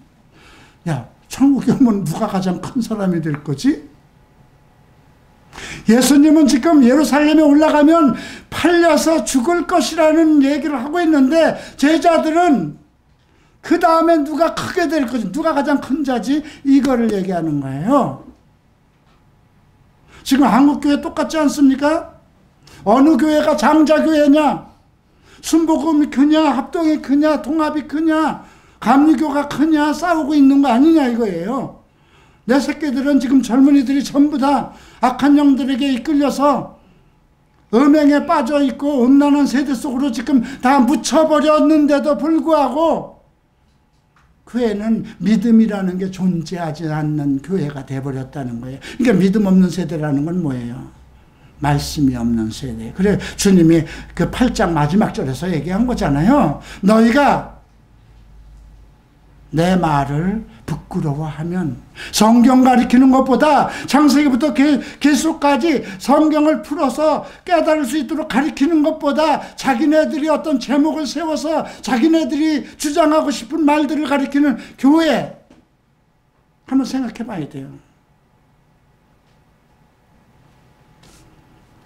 야, 천국에 오면 누가 가장 큰 사람이 될 거지? 예수님은 지금 예루살렘에 올라가면 팔려서 죽을 것이라는 얘기를 하고 있는데 제자들은 그 다음에 누가 크게 될 거지, 누가 가장 큰 자지, 이거를 얘기하는 거예요. 지금 한국교회 똑같지 않습니까? 어느 교회가 장자교회냐, 순복음이 크냐, 합동이 크냐, 통합이 크냐, 감리교가 크냐 싸우고 있는 거 아니냐 이거예요. 내 새끼들은 지금 젊은이들이 전부 다 악한 영들에게 이끌려서 음행에 빠져 있고 음란한 세대 속으로 지금 다 묻혀버렸는데도 불구하고 교회는 믿음이라는 게 존재하지 않는 교회가 돼버렸다는 거예요. 그러니까 믿음 없는 세대라는 건 뭐예요? 말씀이 없는 세대. 그래 주님이 그 8장 마지막 절에서 얘기한 거잖아요. 너희가 내 말을 부끄러워하면, 성경 가리키는 것보다 창세기부터 계수까지 성경을 풀어서 깨달을 수 있도록 가리키는 것보다 자기네들이 어떤 제목을 세워서 자기네들이 주장하고 싶은 말들을 가리키는 교회 한번 생각해 봐야 돼요.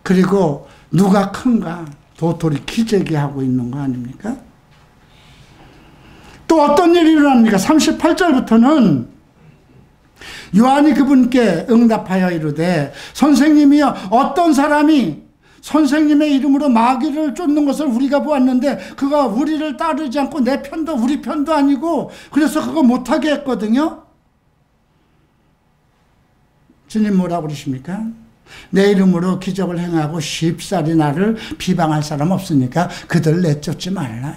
그리고 누가 큰가 도토리 키재기하고 있는 거 아닙니까? 또 어떤 일이 일어납니까? 38절부터는 요한이 그분께 응답하여 이르되 선생님이여, 어떤 사람이 선생님의 이름으로 마귀를 쫓는 것을 우리가 보았는데 그가 우리를 따르지 않고 내 편도 우리 편도 아니고 그래서 그거 못하게 했거든요. 주님 뭐라고 그러십니까? 내 이름으로 기적을 행하고 쉽사리 나를 비방할 사람 없으니까 그들 내쫓지 말라.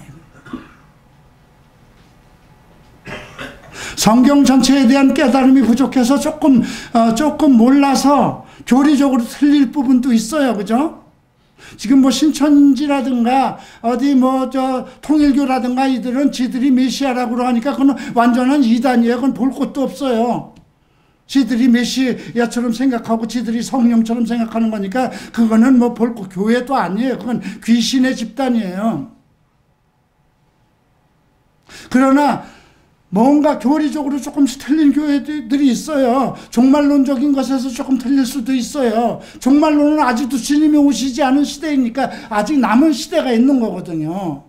성경 전체에 대한 깨달음이 부족해서 조금 몰라서 교리적으로 틀릴 부분도 있어요. 그죠? 지금 뭐 신천지라든가 어디 통일교라든가 이들은 지들이 메시아라고 하니까 그건 완전한 이단이에요. 그건 볼 것도 없어요. 지들이 메시아처럼 생각하고 지들이 성령처럼 생각하는 거니까 그거는 볼 것, 교회도 아니에요. 그건 귀신의 집단이에요. 그러나 뭔가 교리적으로 조금씩 틀린 교회들이 있어요. 종말론적인 것에서 조금 틀릴 수도 있어요. 종말론은 아직도 주님이 오시지 않은 시대이니까 아직 남은 시대가 있는 거거든요.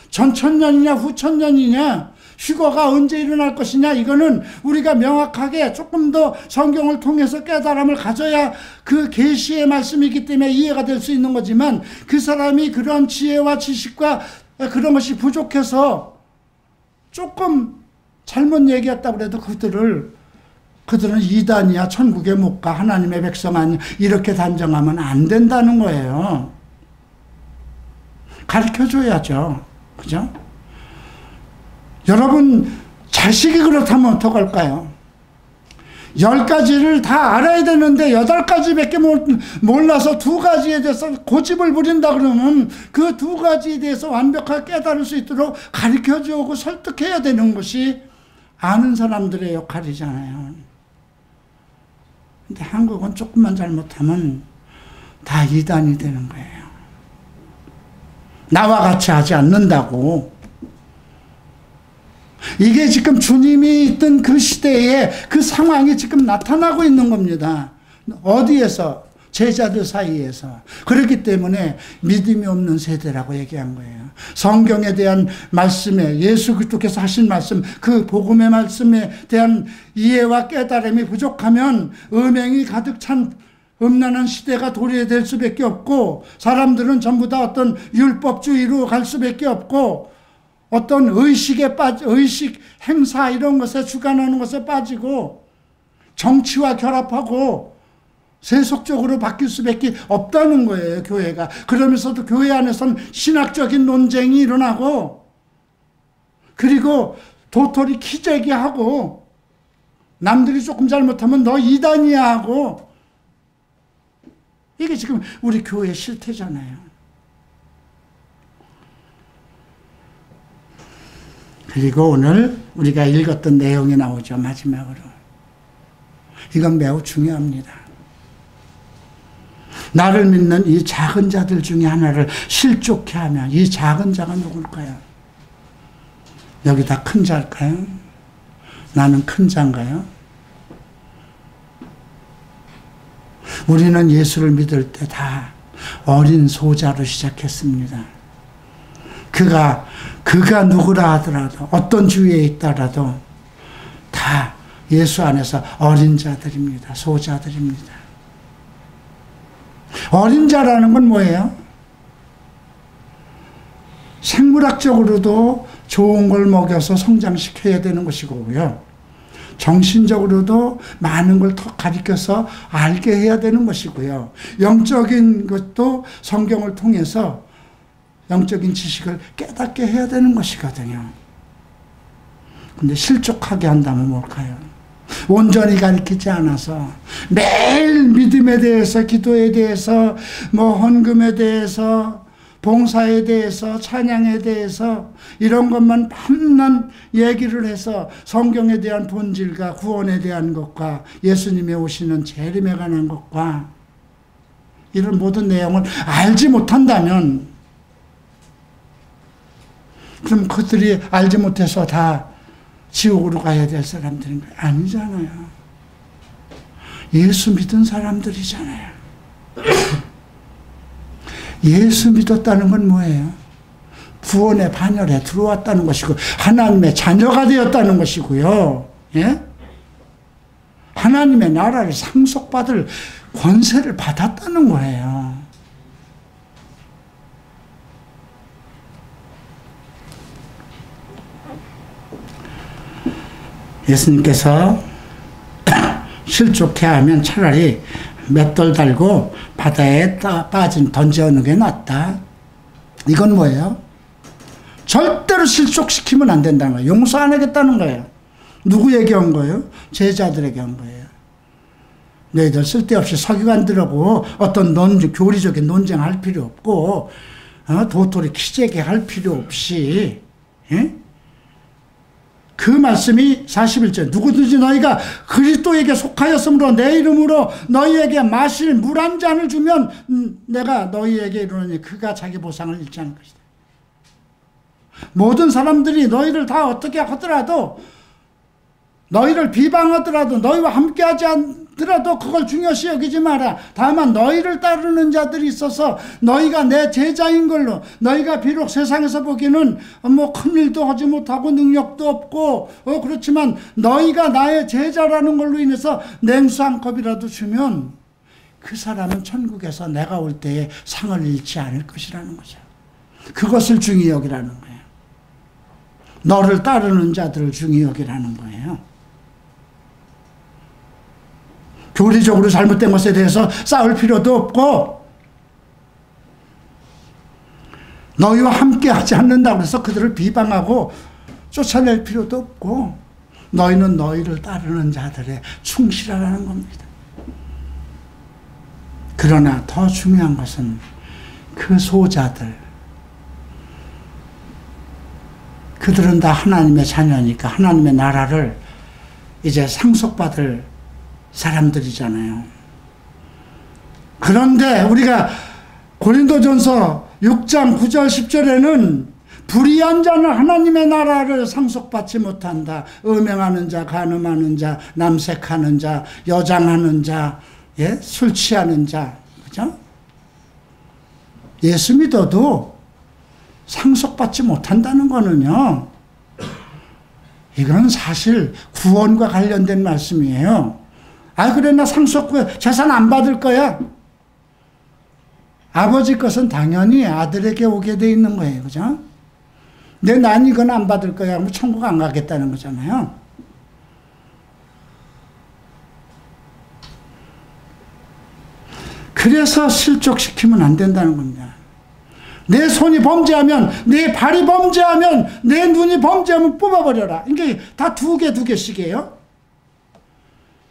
전천년이냐 후천년이냐, 휴거가 언제 일어날 것이냐, 이거는 우리가 명확하게 조금 더 성경을 통해서 깨달음을 가져야 그 계시의 말씀이기 때문에 이해가 될 수 있는 거지만, 그 사람이 그런 지혜와 지식과 그런 것이 부족해서 조금 잘못 얘기했다고 해도 그들은 이단이야, 천국에 못 가, 하나님의 백성 아니야, 이렇게 단정하면 안 된다는 거예요. 가르쳐줘야죠. 그죠? 여러분 자식이 그렇다면 어떡할까요? 10가지를 다 알아야 되는데 8가지밖에 몰라서 2가지에 대해서 고집을 부린다 그러면 그 2가지에 대해서 완벽하게 깨달을 수 있도록 가르쳐주고 설득해야 되는 것이 아는 사람들의 역할이잖아요. 근데 한국은 조금만 잘못하면 다 이단이 되는 거예요. 나와 같이 하지 않는다고. 이게 지금 주님이 있던 그 시대에 그 상황이 지금 나타나고 있는 겁니다. 어디에서? 제자들 사이에서. 그렇기 때문에 믿음이 없는 세대라고 얘기한 거예요. 성경에 대한 말씀에, 예수 그리스도께서 하신 말씀, 그 복음의 말씀에 대한 이해와 깨달음이 부족하면 음행이 가득 찬 음란한 시대가 도래될 수밖에 없고, 사람들은 전부 다 어떤 율법주의로 갈 수밖에 없고, 어떤 의식 행사 이런 것에 주관하는 것에 빠지고, 정치와 결합하고 세속적으로 바뀔 수밖에 없다는 거예요, 교회가. 그러면서도 교회 안에서는 신학적인 논쟁이 일어나고, 그리고 도토리 키재기하고, 남들이 조금 잘못하면 너 이단이야 하고, 이게 지금 우리 교회의 실태잖아요. 그리고 오늘 우리가 읽었던 내용이 나오죠, 마지막으로. 이건 매우 중요합니다. 나를 믿는 이 작은 자들 중에 하나를 실족해 하면, 이 작은 자가 누굴까요? 여기다 큰 자일까요? 나는 큰 자인가요? 우리는 예수를 믿을 때 다 어린 소자로 시작했습니다. 그가 누구라 하더라도, 어떤 주위에 있더라도 다 예수 안에서 어린 자들입니다. 소자들입니다. 어린 자라는 건 뭐예요? 생물학적으로도 좋은 걸 먹여서 성장시켜야 되는 것이고요. 정신적으로도 많은 걸 더 가르쳐서 알게 해야 되는 것이고요. 영적인 것도 성경을 통해서 영적인 지식을 깨닫게 해야 되는 것이거든요. 근데 실족하게 한다면 뭘까요? 온전히 가르치지 않아서 매일 믿음에 대해서, 기도에 대해서, 헌금에 대해서, 봉사에 대해서, 찬양에 대해서 이런 것만 밤낮 얘기를 해서 성경에 대한 본질과 구원에 대한 것과 예수님의 오시는 재림에 관한 것과 이런 모든 내용을 알지 못한다면, 그럼 그들이 알지 못해서 다 지옥으로 가야 될 사람들인 거예요? 아니잖아요. 예수 믿은 사람들이잖아요. 예수 믿었다는 건 뭐예요? 구원의 반열에 들어왔다는 것이고, 하나님의 자녀가 되었다는 것이고요. 예? 하나님의 나라를 상속받을 권세를 받았다는 거예요. 예수님께서 실족해 하면 차라리 맷돌 달고 바다에 던져오는 게 낫다. 이건 뭐예요? 절대로 실족시키면 안 된다는 거예요. 용서 안 하겠다는 거예요. 누구에게 한 거예요? 제자들에게 한 거예요. 너희들 쓸데없이 서기관들하고 어떤 교리적인 논쟁할 필요 없고, 도토리 키재기 할 필요 없이, 예? 그 말씀이 41절, 누구든지 너희가 그리스도에게 속하였으므로 내 이름으로 너희에게 마실 물 한 잔을 주면 내가 너희에게 이르노니 그가 자기 보상을 잃지 않을 것이다. 모든 사람들이 너희를 다 어떻게 하더라도, 너희를 비방하더라도, 너희와 함께하지 않더라도 그걸 중요시 여기지 마라. 다만 너희를 따르는 자들이 있어서 너희가 내 제자인 걸로, 너희가 비록 세상에서 보기에는 큰 일도 하지 못하고 능력도 없고 그렇지만 너희가 나의 제자라는 걸로 인해서 냉수 한 컵이라도 주면 그 사람은 천국에서 내가 올 때에 상을 잃지 않을 것이라는 거죠. 그것을 중히 여기라는 거예요. 너를 따르는 자들을 중히 여기라는 거예요. 교리적으로 잘못된 것에 대해서 싸울 필요도 없고, 너희와 함께 하지 않는다고 해서 그들을 비방하고 쫓아낼 필요도 없고, 너희는 너희를 따르는 자들에 충실하라는 겁니다. 그러나 더 중요한 것은 그 소자들, 그들은 다 하나님의 자녀니까 하나님의 나라를 이제 상속받을 사람들이잖아요. 그런데 우리가 고린도전서 6장 9절 10절에는 불의한 자는 하나님의 나라를 상속받지 못한다. 음행하는 자, 간음하는 자, 남색하는 자, 여장하는 자, 예? 술 취하는 자, 그죠? 예수 믿어도 상속받지 못한다는 거는요, 이건 사실 구원과 관련된 말씀이에요. 아, 그래, 나 재산 안 받을 거야. 아버지 것은 당연히 아들에게 오게 돼 있는 거예요. 그죠? 근데 난 이건 안 받을 거야. 뭐 천국 안 가겠다는 거잖아요. 그래서 실족시키면 안 된다는 겁니다. 내 손이 범죄하면, 내 발이 범죄하면, 내 눈이 범죄하면 뽑아버려라. 이게 다 두 개씩이에요.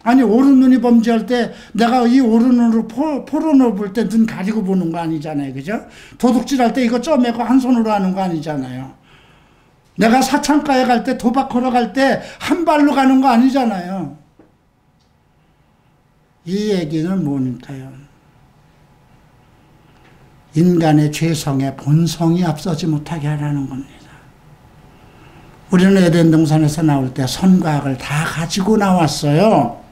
아니, 오른눈이 범죄할 때 내가 이 오른눈으로 포르노 볼 때 눈 가리고 보는 거 아니잖아요. 그죠? 도둑질할 때 이거 쪼매고 한 손으로 하는 거 아니잖아요. 내가 사창가에 갈 때, 도박 걸어갈 때 한 발로 가는 거 아니잖아요. 이 얘기는 뭐니까요? 인간의 죄성에 본성이 앞서지 못하게 하라는 겁니다. 우리는 에덴 동산에서 나올 때 선과 악을 다 가지고 나왔어요.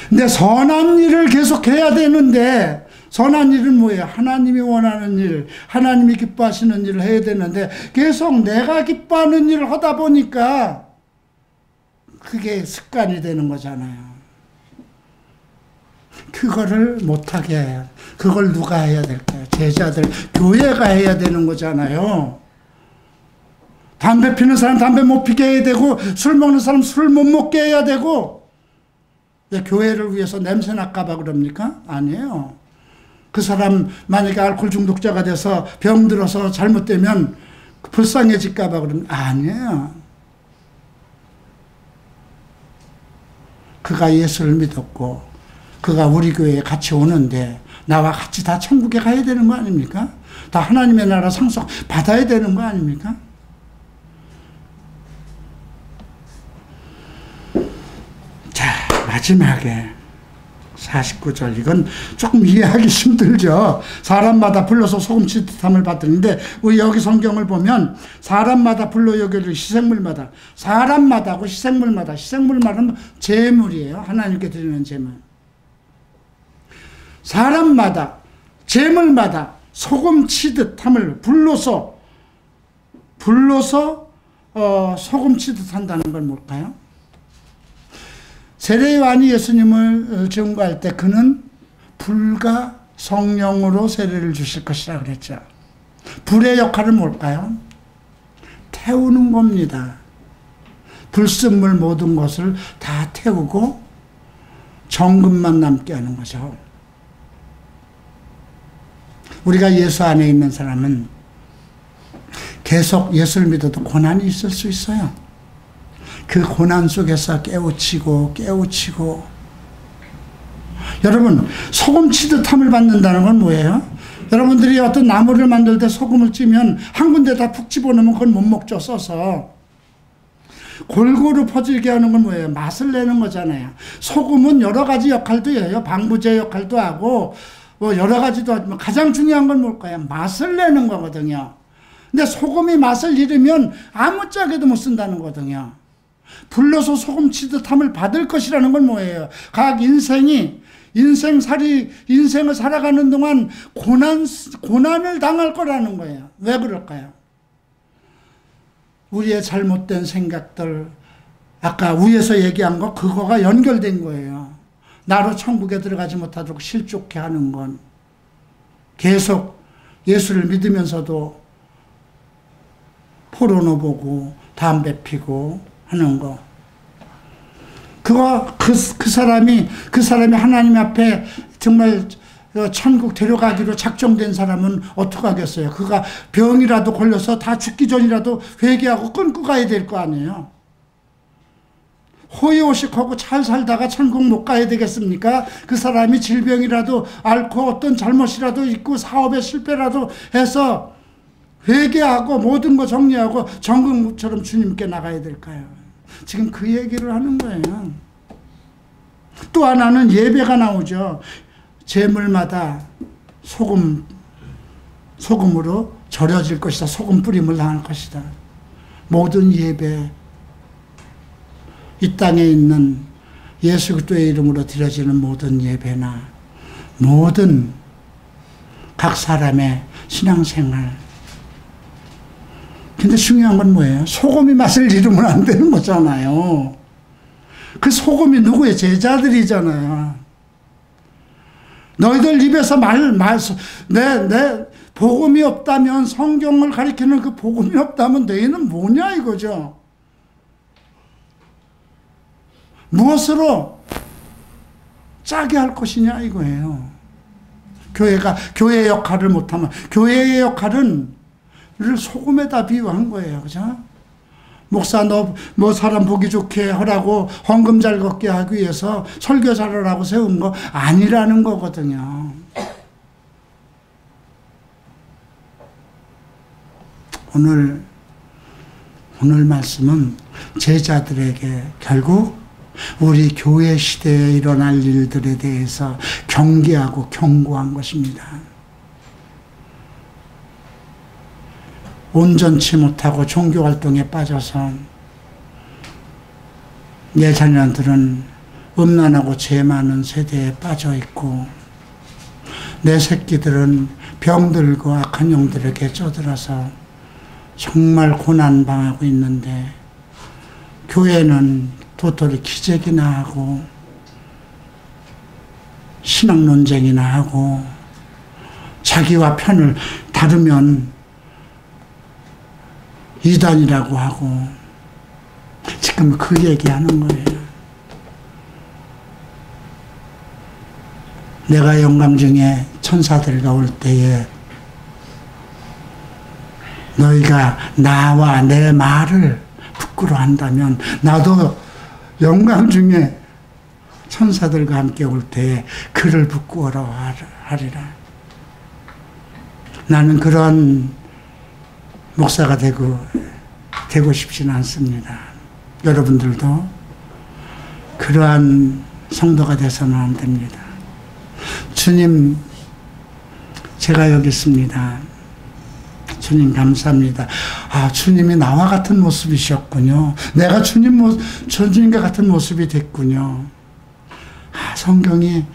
근데 선한 일을 계속 해야 되는데, 선한 일은 뭐예요? 하나님이 원하는 일, 하나님이 기뻐하시는 일을 해야 되는데 계속 내가 기뻐하는 일을 하다 보니까 그게 습관이 되는 거잖아요. 그거를 못하게 해요. 그걸 누가 해야 될까요? 제자들, 교회가 해야 되는 거잖아요. 담배 피는 사람 담배 못 피게 해야 되고, 술 먹는 사람 술 못 먹게 해야 되고. 왜 교회를 위해서 냄새 날까봐 그럽니까? 아니에요. 그 사람 만약에 알코올 중독자가 돼서 병들어서 잘못되면 불쌍해질까봐 그러면 아니에요. 그가 예수를 믿었고 그가 우리 교회에 같이 오는데 나와 같이 다 천국에 가야 되는 거 아닙니까? 다 하나님의 나라 상속 받아야 되는 거 아닙니까? 자, 마지막에 49절, 이건 조금 이해하기 힘들죠. 사람마다 불러서 소금 치듯함을 받드는데 우리 여기 성경을 보면 사람마다 불러 여겨질 희생물마다, 사람마다고 희생물마다, 희생물마다는 제물이에요. 하나님께 드리는 제물. 사람마다, 제물마다 소금 치듯함을 불러서 소금 치듯한다는 건 뭘까요? 세례요한이 예수님을 증거할 때 그는 불과 성령으로 세례를 주실 것이라 그랬죠. 불의 역할은 뭘까요? 태우는 겁니다. 불순물 모든 것을 다 태우고 정금만 남게 하는 거죠. 우리가 예수 안에 있는 사람은 계속 예수를 믿어도 고난이 있을 수 있어요. 그 고난 속에서 깨우치고 여러분, 소금 치듯함을 받는다는 건 뭐예요? 여러분들이 어떤 나무를 만들 때 소금을 찌면 한 군데다 푹 집어넣으면 그건 못 먹죠, 써서. 골고루 퍼지게 하는 건 뭐예요? 맛을 내는 거잖아요. 소금은 여러 가지 역할도 해요. 방부제 역할도 하고 뭐 여러 가지도 하지만 가장 중요한 건 뭘까요? 맛을 내는 거거든요. 근데 소금이 맛을 잃으면 아무짝에도 못 쓴다는 거거든요. 불러서 소금 치듯함을 받을 것이라는 건 뭐예요? 각 인생을 살아가는 동안 고난을 당할 거라는 거예요. 왜 그럴까요? 우리의 잘못된 생각들, 아까 위에서 얘기한 거, 그거가 연결된 거예요. 나로 천국에 들어가지 못하도록 실족해 하는 건, 계속 예수를 믿으면서도 포르노 보고 담배 피고 하는 거. 그 사람이 하나님 앞에 정말 천국 데려가기로 작정된 사람은 어떻게 하겠어요? 그가 병이라도 걸려서 다 죽기 전이라도 회개하고 끊고 가야 될 거 아니에요? 호의호식하고 잘 살다가 천국 못 가야 되겠습니까? 그 사람이 질병이라도 앓고 어떤 잘못이라도 있고 사업에 실패라도 해서 회개하고 모든 거 정리하고 정금처럼 주님께 나가야 될까요? 지금 그 얘기를 하는 거예요. 또 하나는 예배가 나오죠. 제물마다 소금으로 절여질 것이다. 소금 뿌림을 당할 것이다. 모든 예배, 이 땅에 있는 예수 그리스도의 이름으로 드려지는 모든 예배나 모든 각 사람의 신앙생활. 근데 중요한 건 뭐예요? 소금이 맛을 잃으면 안 되는 거잖아요. 그 소금이 누구의? 제자들이잖아요. 너희들 입에서 내 복음이 없다면, 성경을 가리키는 그 복음이 없다면 너희는 뭐냐 이거죠. 무엇으로 짜게 할 것이냐 이거예요. 교회의 역할을 못하면, 교회의 역할은 소금에다 비유한 거예요. 그죠? 목사 너 뭐 사람 보기 좋게 하라고, 헌금 잘 걷게 하기 위해서 설교사를 하고 세운 거 아니라는 거거든요. 오늘 말씀은 제자들에게 결국 우리 교회 시대에 일어날 일들에 대해서 경계하고 경고한 것입니다. 온전치 못하고 종교활동에 빠져서 내 자녀들은 음란하고 죄 많은 세대에 빠져 있고, 내 새끼들은 병들고 악한 영들에게 쩌들어서 정말 고난당하고 있는데, 교회는 도토리 기재기나 하고 신앙 논쟁이나 하고 자기와 편을 다르면 이단이라고 하고, 지금 그 얘기하는 거예요. 내가 영광 중에 천사들과 올 때에 너희가 나와 내 말을 부끄러워한다면 나도 영광 중에 천사들과 함께 올 때에 그를 부끄러워하리라. 나는 그런 목사가 되고 싶지는 않습니다. 여러분들도 그러한 성도가 돼서는 안 됩니다. 주님, 제가 여기 있습니다. 주님 감사합니다. 아, 주님이 나와 같은 모습이셨군요. 내가 주님과 같은 모습이 됐군요. 아, 성경이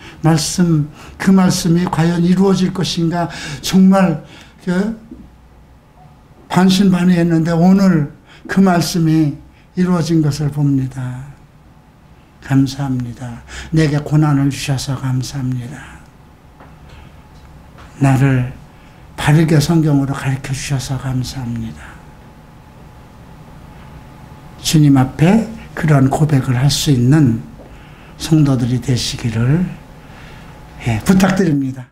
그 말씀이 과연 이루어질 것인가 정말 반신반의했는데 오늘 그 말씀이 이루어진 것을 봅니다. 감사합니다. 내게 고난을 주셔서 감사합니다. 나를 바르게 성경으로 가르쳐 주셔서 감사합니다. 주님 앞에 그런 고백을 할 수 있는 성도들이 되시기를 부탁드립니다.